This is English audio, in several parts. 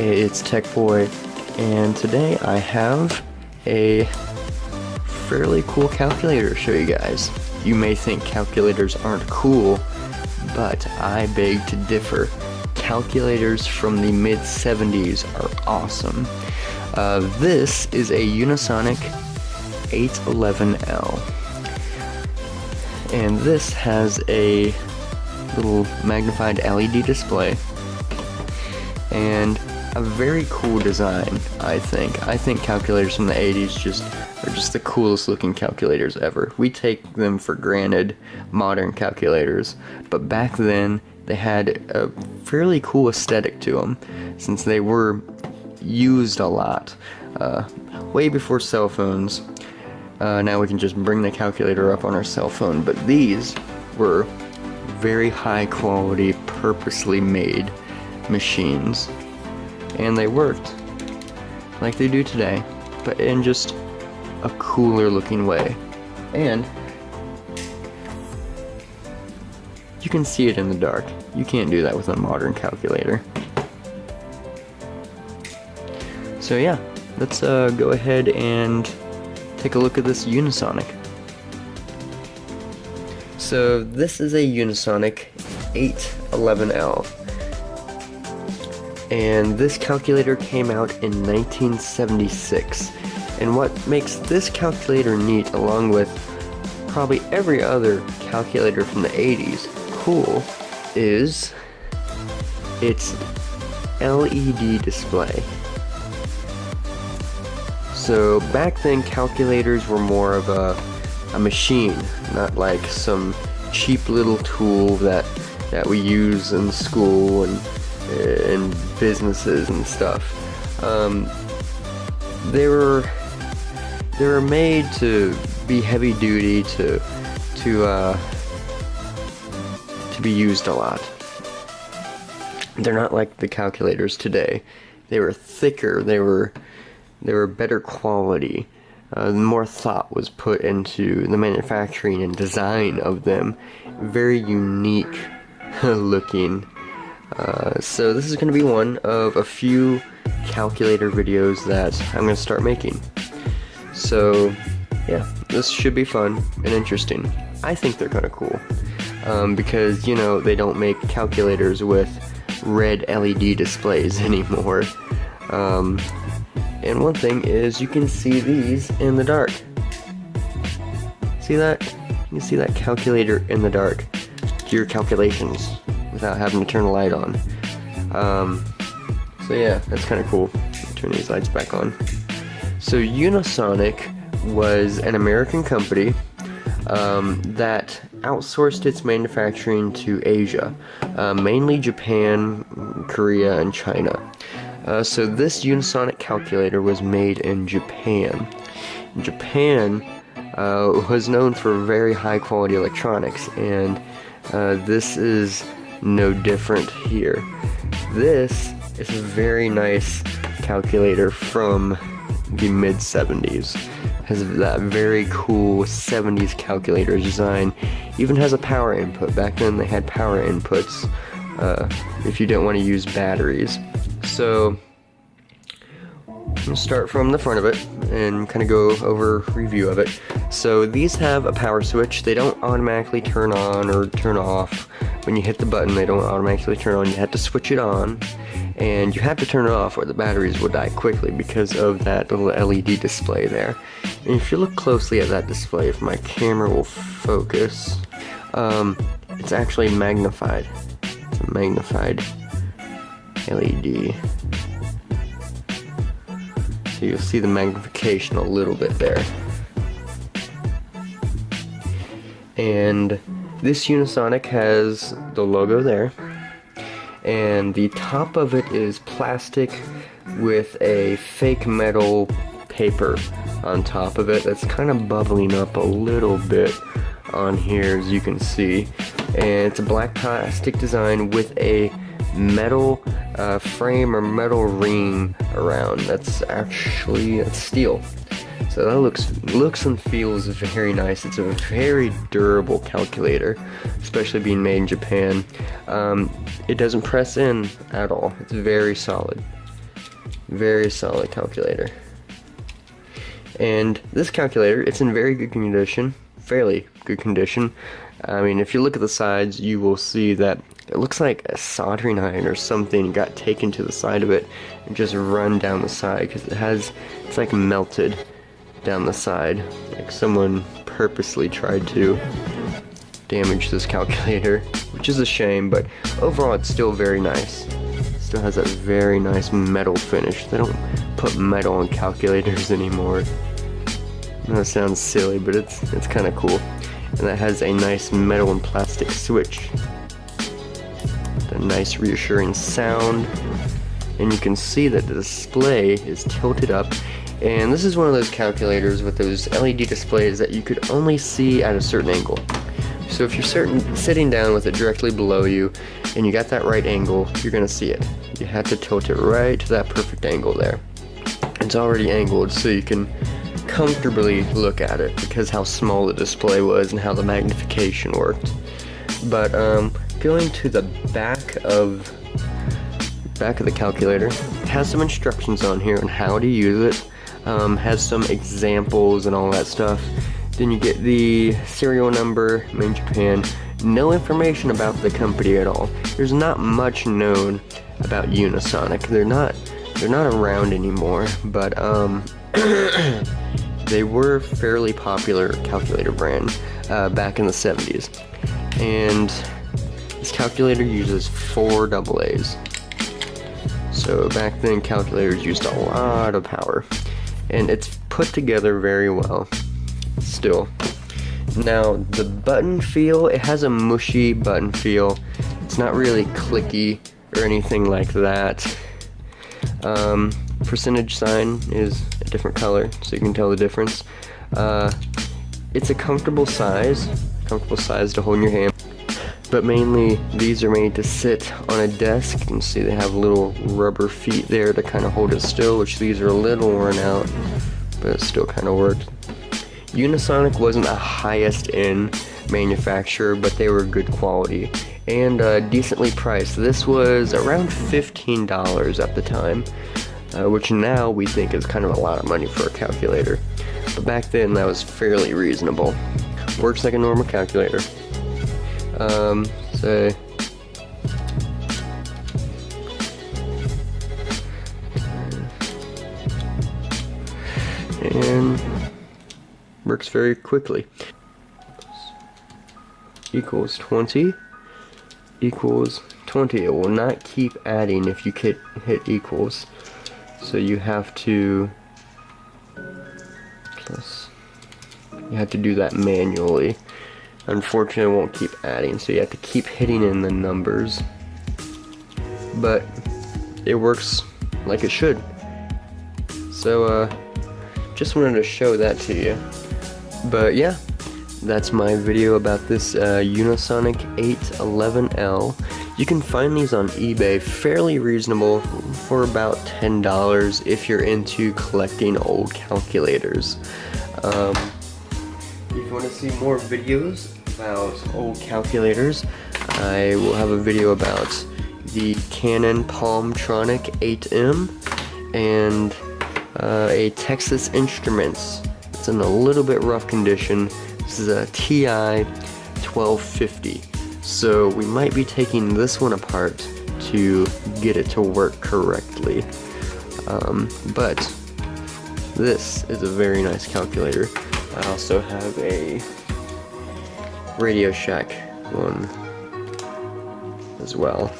It's Tech Boy, and today I have a fairly cool calculator to show you guys. You may think calculators aren't cool, but I beg to differ. Calculators from the mid-70s are awesome. This is a Unisonic 811L, and this has a little magnified LED display and a very cool design. I think calculators from the 80s are just the coolest looking calculators ever. We take them for granted, modern calculators, but back then they had a fairly cool aesthetic to them, since they were used a lot, way before cell phones. Now we can just bring the calculator up on our cell phone, but these were very high quality, purposely made machines, and they worked like they do today, but in just a cooler looking way. And you can see it in the dark. You can't do that with a modern calculator. So yeah, let's go ahead and take a look at this Unisonic. So this is a Unisonic 811L, and this calculator came out in 1976. And what makes this calculator neat, along with probably every other calculator from the 80s cool, is its LED display. So back then calculators were more of a machine, not like some cheap little tool that we use in school and in businesses and stuff. They were made to be heavy duty, to be used a lot. They're not like the calculators today. They were thicker. They were better quality. More thought was put into the manufacturing and design of them. Very unique looking. So this is going to be one of a few calculator videos that I'm going to start making. So yeah, this should be fun and interesting. I think they're kind of cool, because, you know, they don't make calculators with red LED displays anymore. And one thing is, you can see these in the dark. See that? You can see that calculator in the dark. Do your calculations without having to turn the light on. So yeah, that's kind of cool. Turn these lights back on. So Unisonic was an American company that outsourced its manufacturing to Asia, mainly Japan, Korea, and China. So this Unisonic calculator was made in Japan. Japan was known for very high quality electronics, and this is no different here. This is a very nice calculator from the mid-70s. Has that very cool 70s calculator design. Even has a power input. Back then they had power inputs if you didn't want to use batteries. So we'll start from the front of it and kind of go over a review of it. So these have a power switch. They don't automatically turn on or turn off. When you hit the button, they don't automatically turn on. You have to switch it on, and you have to turn it off or the batteries will die quickly because of that little LED display there. And if you look closely at that display, if my camera will focus, it's actually magnified. It's a magnified LED. So you'll see the magnification a little bit there. And this Unisonic has the logo there, and the top of it is plastic with a fake metal paper on top of it that's kind of bubbling up a little bit on here, as you can see. And it's a black plastic design with a metal frame or metal ring around. That's steel. So that looks and feels very nice. It's a very durable calculator, especially being made in Japan. It doesn't press in at all. It's very solid. Very solid calculator. And this calculator, it's in very good condition, fairly good condition. I mean, if you look at the sides, you will see that it looks like a soldering iron or something got taken to the side of it and just run down the side, because it's like melted down the side, like someone purposely tried to damage this calculator, which is a shame, but overall it's still very nice. Still has that very nice metal finish. They don't put metal on calculators anymore. I know it sounds silly, but it's kind of cool. And that has a nice metal and plastic switch. A nice reassuring sound. And you can see that the display is tilted up. And this is one of those calculators with those LED displays that you could only see at a certain angle. So if you're sitting down with it directly below you and you got that right angle, you're gonna see it. You have to tilt it right to that perfect angle there. It's already angled so you can comfortably look at it because how small the display was and how the magnification worked. But going to the back of the calculator, it has some instructions on here on how to use it. Has some examples and all that stuff. Then you get the serial number, made in Japan. No information about the company at all. There's not much known about Unisonic. They're not around anymore, but they were fairly popular calculator brand back in the 70s. And this calculator uses 4 AA's. So back then calculators used a lot of power. And it's put together very well. Still. Now the button feel, it has a mushy button feel. It's not really clicky or anything like that. Percentage sign is a different color, so you can tell the difference. It's a comfortable size to hold in your hand. But mainly these are made to sit on a desk. You can see they have little rubber feet there to kind of hold it still, which these are a little worn out, but it still kind of worked. Unisonic wasn't a highest end manufacturer, but they were good quality and decently priced. This was around $15 at the time, which now we think is kind of a lot of money for a calculator. But back then that was fairly reasonable. Works like a normal calculator. So and works very quickly. Equals 20 equals 20. It will not keep adding if you hit equals, so you have to do that manually. Unfortunately, it won't keep adding, so you have to keep hitting in the numbers, but it works like it should. So just wanted to show that to you. But yeah, that's my video about this Unisonic 811L. You can find these on eBay fairly reasonable for about $10 if you're into collecting old calculators. If you want to see more videos about old calculators, I will have a video about the Canon Palmtronic 8M and a Texas Instruments. It's in a little bit rough condition. This is a TI 1250. So we might be taking this one apart to get it to work correctly. But this is a very nice calculator. I also have a Radio Shack one as well.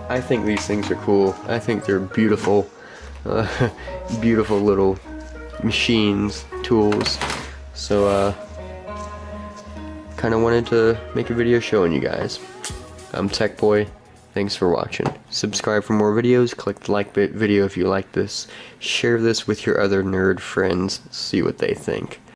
I think these things are cool. I think they're beautiful, beautiful little machines, tools. So kind of wanted to make a video showing you guys. I'm Tech Boy. Thanks for watching. Subscribe for more videos. Click the like video if you like this. Share this with your other nerd friends. See what they think.